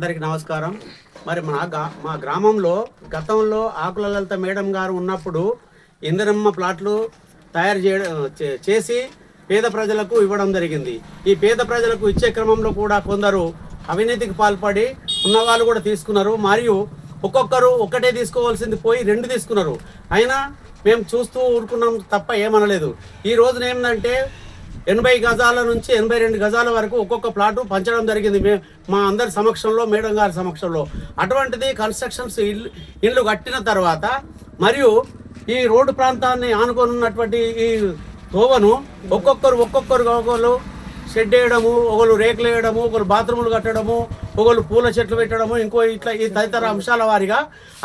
అందరికీ నమస్కారం. మరి మా గ్రామంలో గతంలో ఆకుల లలిత మేడం గారు ఉన్నప్పుడు ఇందిరమ్మ ప్లాట్లు తయారు చేసి పేద ప్రజలకు ఇవ్వడం జరిగింది. ఈ పేద ప్రజలకు ఇచ్చే క్రమంలో కూడా కొందరు అవినీతికి పాల్పడి ఉన్నవాళ్ళు కూడా తీసుకున్నారు. మరియు ఒక్కొక్కరు ఒకటే తీసుకోవాల్సింది పోయి 2 తీసుకున్నారు. అయినా మేము చూస్తూ ఊరుకున్నాం తప్ప ఏమనలేదు. ఈ రోజున ఏంటంటే 80 గజాల నుంచి 82 గజాల వరకు ఒక్కొక్క ప్లాటు పంచడం జరిగింది మా అందరి సమక్షంలో, మేడం గారి సమక్షంలో. అటువంటిది కన్స్ట్రక్షన్స్ ఇల్లు కట్టిన తర్వాత మరియు ఈ రోడ్డు ప్రాంతాన్ని ఆనుకొని ఉన్నటువంటి ఈ తోవను ఒక్కొక్కరు షెడ్ వేయడము, ఒకరు రేకులు వేయడము, ఒకరు బాత్రూములు కట్టడము, ఒకరు పూల చెట్లు పెట్టడము, ఇంకో ఇట్లా ఈ తదితర అంశాల వారిగా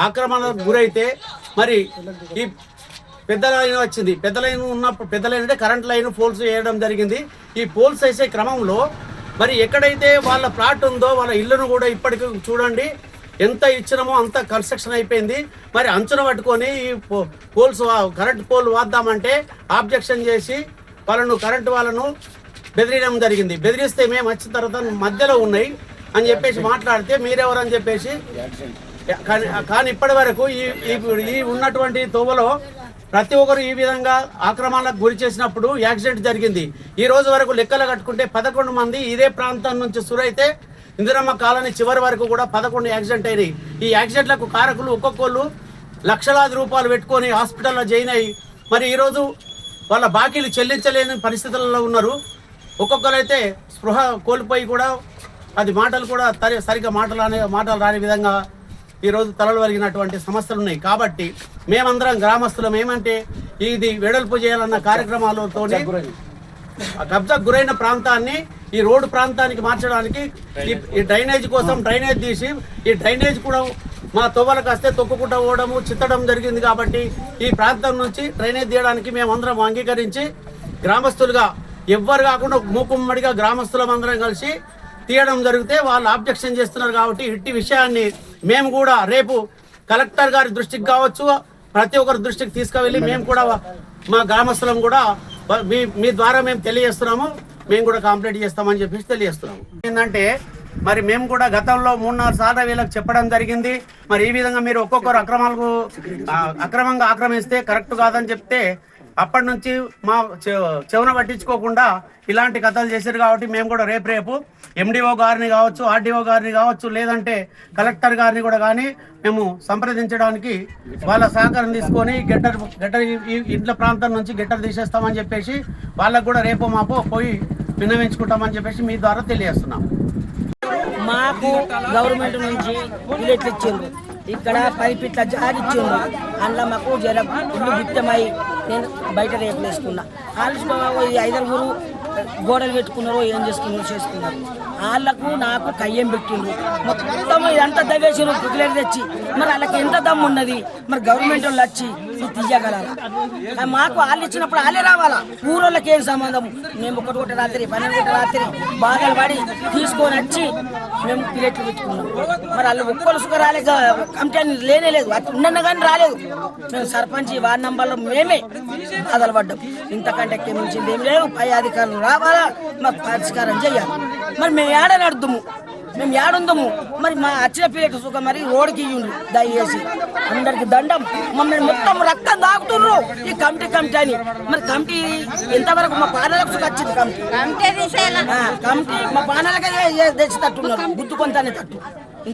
ఆక్రమణకు గురైతే మరి ఈ పెద్ద లైన్ వచ్చింది. పెద్ద లైన్ ఉన్నప్పుడు పెద్ద లైన్ అంటే కరెంట్ లైన్ పోల్స్ వేయడం జరిగింది. ఈ పోల్స్ వేసే క్రమంలో మరి ఎక్కడైతే వాళ్ళ ప్లాట్ ఉందో వాళ్ళ ఇల్లును కూడా ఇప్పటికి చూడండి ఎంత ఇచ్చినామో అంత కన్స్ట్రక్షన్ అయిపోయింది. మరి అంచున పట్టుకొని ఈ పోల్స్ కరెంట్ పోల్ వాద్దామంటే ఆబ్జెక్షన్ చేసి కరెంటు వాళ్ళను బెదిరియడం జరిగింది. బెదిరిస్తే మేము వచ్చిన తర్వాత మధ్యలో ఉన్నాయి అని చెప్పేసి మాట్లాడితే మీరెవరని చెప్పేసి కానీ ఇప్పటి వరకు ఈ ఉన్నటువంటి తోవలో ప్రతి ఒక్కరు ఈ విధంగా ఆక్రమణలకు గురి చేసినప్పుడు యాక్సిడెంట్ జరిగింది. ఈ రోజు వరకు లెక్కలు కట్టుకుంటే 11 మంది ఇదే ప్రాంతం నుంచి సురైతే ఇందిరమ్మ కాలనీ చివరి వరకు కూడా 11 యాక్సిడెంట్ అయినాయి. ఈ యాక్సిడెంట్లకు కారకులు ఒక్కొక్కళ్ళు లక్షలాది రూపాయలు పెట్టుకొని హాస్పిటల్లో జాయిన్ అయ్యి మరి ఈరోజు వాళ్ళ బాకీలు చెల్లించలేని పరిస్థితులలో ఉన్నారు. ఒక్కొక్కరైతే స్పృహ కోల్పోయి కూడా అది మాటలు కూడా సరిగ్గా మాటలు రాని విధంగా ఈరోజు తలలు వలిగినటువంటి సమస్యలు ఉన్నాయి. కాబట్టి మేమందరం గ్రామస్తులం ఏమంటే ఇది వెడల్పు చేయాలన్న కార్యక్రమాలతో కబ్జాకు గురైన ప్రాంతాన్ని ఈ రోడ్డు ప్రాంతానికి మార్చడానికి ఈ డ్రైనేజ్ కోసం డ్రైనేజ్ తీసి ఈ డ్రైనేజ్ కూడా మా తొవ్వలకు వస్తే తొక్కుకుంటూ పోవడము చిత్తడం జరిగింది. కాబట్టి ఈ ప్రాంతం నుంచి డ్రైనేజ్ తీయడానికి మేమందరం అంగీకరించి గ్రామస్తులుగా ఎవ్వరు కాకుండా మూకుమ్మడిగా గ్రామస్తులం అందరం కలిసి తీయడం జరిగితే వాళ్ళు ఆబ్జెక్షన్ చేస్తున్నారు. కాబట్టి ఇట్టి విషయాన్ని మేము కూడా రేపు కలెక్టర్ గారి దృష్టికి కావచ్చు, ప్రతి ఒక్కరి దృష్టికి తీసుకువెళ్ళి మేము కూడా మా గ్రామస్తులం కూడా మీ ద్వారా మేము తెలియజేస్తున్నాము, మేము కూడా కంప్లైంట్ చేస్తామని చెప్పేసి తెలియజేస్తున్నాము. ఏంటంటే మరి మేము కూడా గతంలో 3-4 సార్లు వీళ్ళకి చెప్పడం జరిగింది. మరి ఈ విధంగా మీరు ఒక్కొక్కరు అక్రమంగా ఆక్రమిస్తే కరెక్ట్ కాదని చెప్తే అప్పటి నుంచి మా చెవున పట్టించుకోకుండా ఇలాంటి కథలు చేశారు. కాబట్టి మేము కూడా రేపు ఎండిఓ గారిని కావచ్చు, ఆర్డీఓ గారిని కావచ్చు, లేదంటే కలెక్టర్ గారిని కూడా కానీ మేము సంప్రదించడానికి వాళ్ళ సహకారం తీసుకొని గెటర్ ఇంట్ల ప్రాంతం నుంచి గెటర్ తీసేస్తామని చెప్పేసి వాళ్ళకు కూడా రేపు మాపు పోయి విన్నవించుకుంటామని చెప్పేసి మీ ద్వారా తెలియజేస్తున్నాం. మాకు గవర్నమెంట్ నుంచి ఇల్లు ఇచ్చిండ్రు, ఇక్కడ పైపిట్ల జాగిచ్చిండ్రు. అందులో మాకు ఇల్లు గిట్టమై నేను బయట రేపు వేసుకున్నా. వాళ్ళు 5 గోడలు పెట్టుకున్నారు, ఏం చేసుకున్నారు. వాళ్ళకు నాకు కయ్యం పెట్టిండ్రు. మొత్తం ఇదంతా దవేసారు కుకిలేరు తెచ్చి. మరి వాళ్ళకి ఎంత దమ్ము ఉన్నది? మరి గవర్నమెంట్ వాళ్ళు వచ్చి తీయగలరా? మాకు వాళ్ళు ఇచ్చినప్పుడు వాళ్ళే రావాలా, ఊరోళ్ళకి ఏం సంబంధము? మేము 1 రాత్రి 12 రాత్రి బాధలు పడి తీసుకొని వచ్చి మేము ప్లేట్లు పెట్టుకున్నాం. మరి వాళ్ళు ఒక్కరు సుఖ రాలేదు, కమిటీ లేనే లేదు, ఉన్న కానీ రాలేదు. మేము సర్పంచ్ వార్డు నంబర్లో మేమే బాధలు పడ్డాం. ఇంతకంటే మించింది ఏం లేదు. పై అధికారులు రావాలా, మాకు పరిష్కారం చేయాలి. మరి మేము ఏడ నడుద్దాము, మేము ఏడుందాము? మరి మా వచ్చిన ప్లేట్ సుఖ మరి రోడ్డుకి ఇయ్యండి దయచేసి. అందరికి దండం. మమ్మల్ని మొత్తం రక్తం దాగుతున్నారు ఈ కమిటీ అని. మరి కమిటీ ఎంతవరకు మా పానాలకు సుఖ వచ్చింది? కమిటీ మా పానాలకే తెచ్చి తట్టున్నారు, గుర్తు కొంతనే తట్టు.